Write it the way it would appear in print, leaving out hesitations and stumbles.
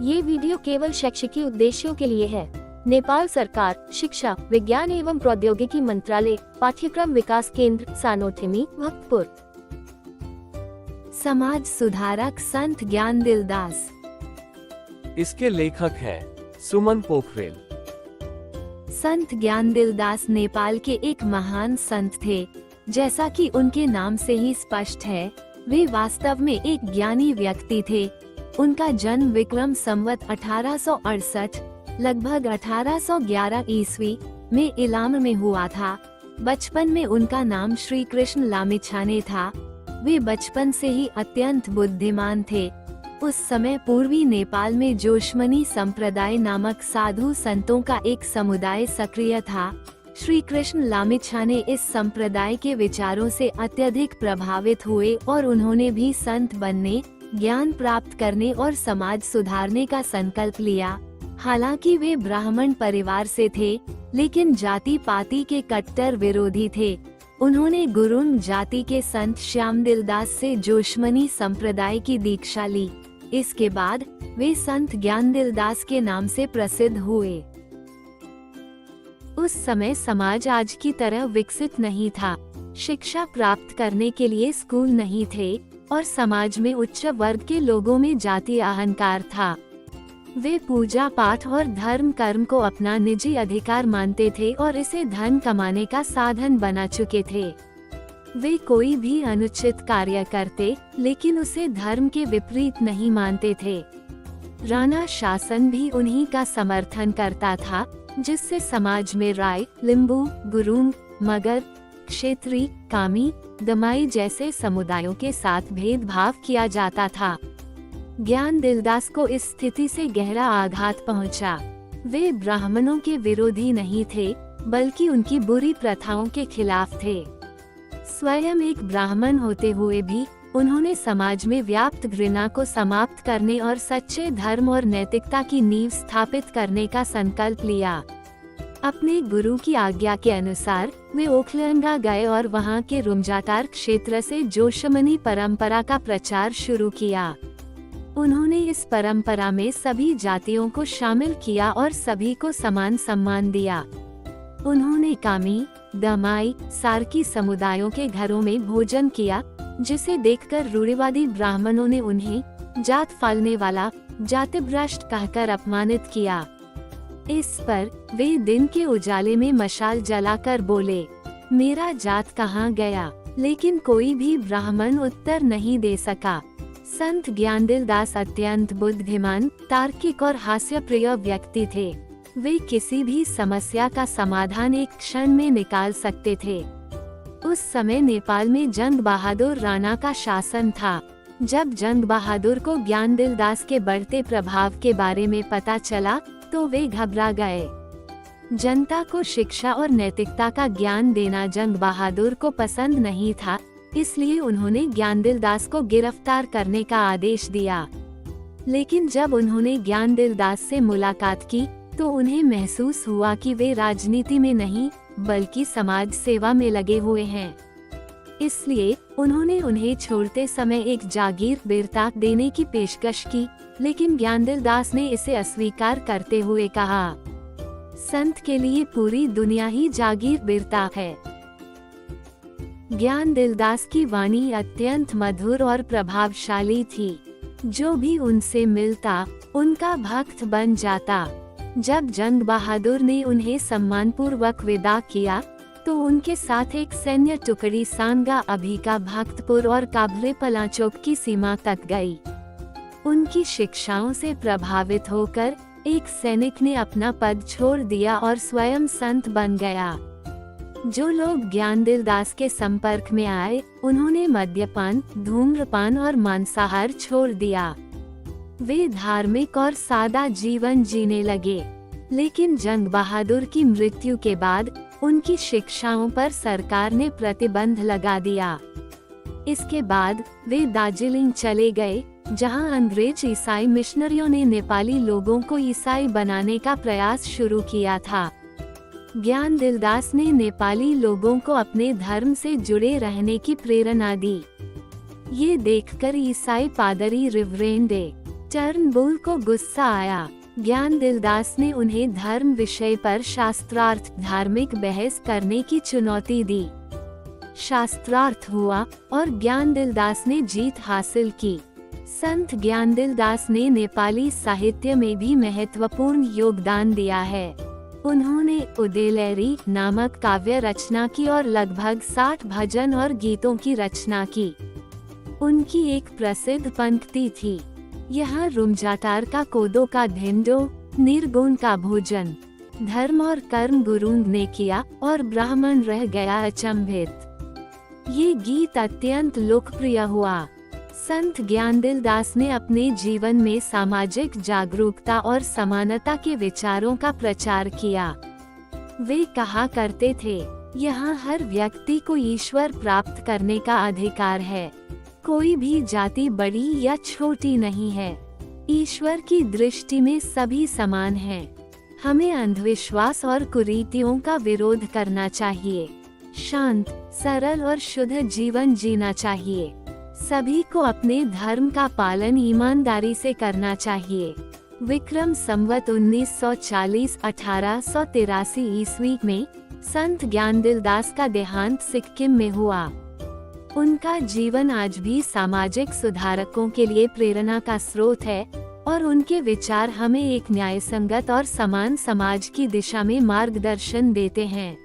ये वीडियो केवल शैक्षिक उद्देश्यों के लिए है। नेपाल सरकार, शिक्षा, विज्ञान एवं प्रौद्योगिकी मंत्रालय, पाठ्यक्रम विकास केंद्र, सानोथिमी, भक्तपुर। समाज सुधारक संत ज्ञानदिल दास। इसके लेखक हैं सुमन पोखरेल। संत ज्ञानदिल दास नेपाल के एक महान संत थे। जैसा कि उनके नाम से ही स्पष्ट है, वे वास्तव में एक ज्ञानी व्यक्ति थे। उनका जन्म विक्रम संवत 1868 लगभग 1811 ईस्वी में इलाम में हुआ था। बचपन में उनका नाम श्री कृष्ण लामिछाने था। वे बचपन से ही अत्यंत बुद्धिमान थे। उस समय पूर्वी नेपाल में जोशमनी संप्रदाय नामक साधु संतों का एक समुदाय सक्रिय था। श्री कृष्ण लामिछाने इस संप्रदाय के विचारों से अत्यधिक प्रभावित हुए और उन्होंने भी संत बनने, ज्ञान प्राप्त करने और समाज सुधारने का संकल्प लिया। हालांकि वे ब्राह्मण परिवार से थे, लेकिन जाति पाति के कट्टर विरोधी थे। उन्होंने गुरुंग जाति के संत श्यामदिल दास से जोशमनी संप्रदाय की दीक्षा ली। इसके बाद वे संत ज्ञानदिल दास के नाम से प्रसिद्ध हुए। उस समय समाज आज की तरह विकसित नहीं था। शिक्षा प्राप्त करने के लिए स्कूल नहीं थे और समाज में उच्च वर्ग के लोगों में जाति अहंकार था। वे पूजा पाठ और धर्म कर्म को अपना निजी अधिकार मानते थे और इसे धन कमाने का साधन बना चुके थे। वे कोई भी अनुचित कार्य करते, लेकिन उसे धर्म के विपरीत नहीं मानते थे। राणा शासन भी उन्हीं का समर्थन करता था, जिससे समाज में राय, लिम्बू, गुरुंग, मगर, क्षेत्री, कामी, दमाई जैसे समुदायों के साथ भेदभाव किया जाता था। ज्ञानदिल दास को इस स्थिति से गहरा आघात पहुंचा। वे ब्राह्मणों के विरोधी नहीं थे, बल्कि उनकी बुरी प्रथाओं के खिलाफ थे। स्वयं एक ब्राह्मण होते हुए भी उन्होंने समाज में व्याप्त घृणा को समाप्त करने और सच्चे धर्म और नैतिकता की नींव स्थापित करने का संकल्प लिया। अपने गुरु की आज्ञा के अनुसार वे ओखलंगा गए और वहां के रुमजाटार क्षेत्र से जोशमनी परंपरा का प्रचार शुरू किया। उन्होंने इस परंपरा में सभी जातियों को शामिल किया और सभी को समान सम्मान दिया। उन्होंने कामी, दमाई, सार्की समुदायों के घरों में भोजन किया, जिसे देखकर रूढ़िवादी ब्राह्मणों ने उन्हें जात फालने वाला, जातिभ्रष्ट कहकर अपमानित किया। इस पर वे दिन के उजाले में मशाल जलाकर बोले, मेरा जात कहाँ गया? लेकिन कोई भी ब्राह्मण उत्तर नहीं दे सका। संत ज्ञानदिल दास अत्यंत बुद्धिमान, तार्किक और हास्यप्रिय व्यक्ति थे। वे किसी भी समस्या का समाधान एक क्षण में निकाल सकते थे। उस समय नेपाल में जंग बहादुर राणा का शासन था। जब जंग बहादुर को ज्ञानदिल दास के बढ़ते प्रभाव के बारे में पता चला, तो वे घबरा गए। जनता को शिक्षा और नैतिकता का ज्ञान देना जंग बहादुर को पसंद नहीं था, इसलिए उन्होंने ज्ञानदिल दास को गिरफ्तार करने का आदेश दिया। लेकिन जब उन्होंने ज्ञानदिल दास से मुलाकात की, तो उन्हें महसूस हुआ कि वे राजनीति में नहीं, बल्कि समाज सेवा में लगे हुए हैं। इसलिए उन्होंने उन्हें छोड़ते समय एक जागीर बिरताक देने की पेशकश की, लेकिन ज्ञानदिल दास ने इसे अस्वीकार करते हुए कहा, संत के लिए पूरी दुनिया ही जागीर बिरताक है। ज्ञानदिल दास की वाणी अत्यंत मधुर और प्रभावशाली थी। जो भी उनसे मिलता, उनका भक्त बन जाता। जब जंग बहादुर ने उन्हें सम्मानपूर्वक विदा किया, तो उनके साथ एक सैन्य टुकड़ी सांगा अभिका भक्तपुर और काभले पलाचोक की सीमा तक गई। उनकी शिक्षाओं से प्रभावित होकर एक सैनिक ने अपना पद छोड़ दिया और स्वयं संत बन गया। जो लोग ज्ञानदिल दास के संपर्क में आए, उन्होंने मद्यपान, धूम्रपान और मांसाहार छोड़ दिया। वे धार्मिक और सादा जीवन जीने लगे। लेकिन जंग बहादुर की मृत्यु के बाद उनकी शिक्षाओं पर सरकार ने प्रतिबंध लगा दिया। इसके बाद वे दार्जिलिंग चले गए, जहां अंग्रेज ईसाई मिशनरियों ने नेपाली लोगों को ईसाई बनाने का प्रयास शुरू किया था। ज्ञानदिल दास ने नेपाली लोगों को अपने धर्म से जुड़े रहने की प्रेरणा दी। ये देखकर ईसाई पादरी रिवरेंड टर्नबुल को गुस्सा आया। ज्ञानदिल दास ने उन्हें धर्म विषय पर शास्त्रार्थ धार्मिक बहस करने की चुनौती दी। शास्त्रार्थ हुआ और ज्ञानदिल दास ने जीत हासिल की। संत ज्ञानदिल दास ने नेपाली साहित्य में भी महत्वपूर्ण योगदान दिया है। उन्होंने उदेलैरी नामक काव्य रचना की और लगभग 60 भजन और गीतों की रचना की। उनकी एक प्रसिद्ध पंक्ति थी, यहाँ रुमजाटार का कोदो का ढिंडो, निर्गुण का भोजन, धर्म और कर्म गुरु ने किया और ब्राह्मण रह गया अचंभित। ये गीत अत्यंत लोकप्रिय हुआ। संत ज्ञानदिल दास ने अपने जीवन में सामाजिक जागरूकता और समानता के विचारों का प्रचार किया। वे कहा करते थे, यहाँ हर व्यक्ति को ईश्वर प्राप्त करने का अधिकार है। कोई भी जाति बड़ी या छोटी नहीं है। ईश्वर की दृष्टि में सभी समान हैं। हमें अंधविश्वास और कुरीतियों का विरोध करना चाहिए। शांत, सरल और शुद्ध जीवन जीना चाहिए। सभी को अपने धर्म का पालन ईमानदारी से करना चाहिए। विक्रम संवत 1940 1883 ईस्वी में संत ज्ञानदिल दास का देहांत सिक्किम में हुआ। उनका जीवन आज भी सामाजिक सुधारकों के लिए प्रेरणा का स्रोत है और उनके विचार हमें एक न्यायसंगत और समान समाज की दिशा में मार्गदर्शन देते हैं।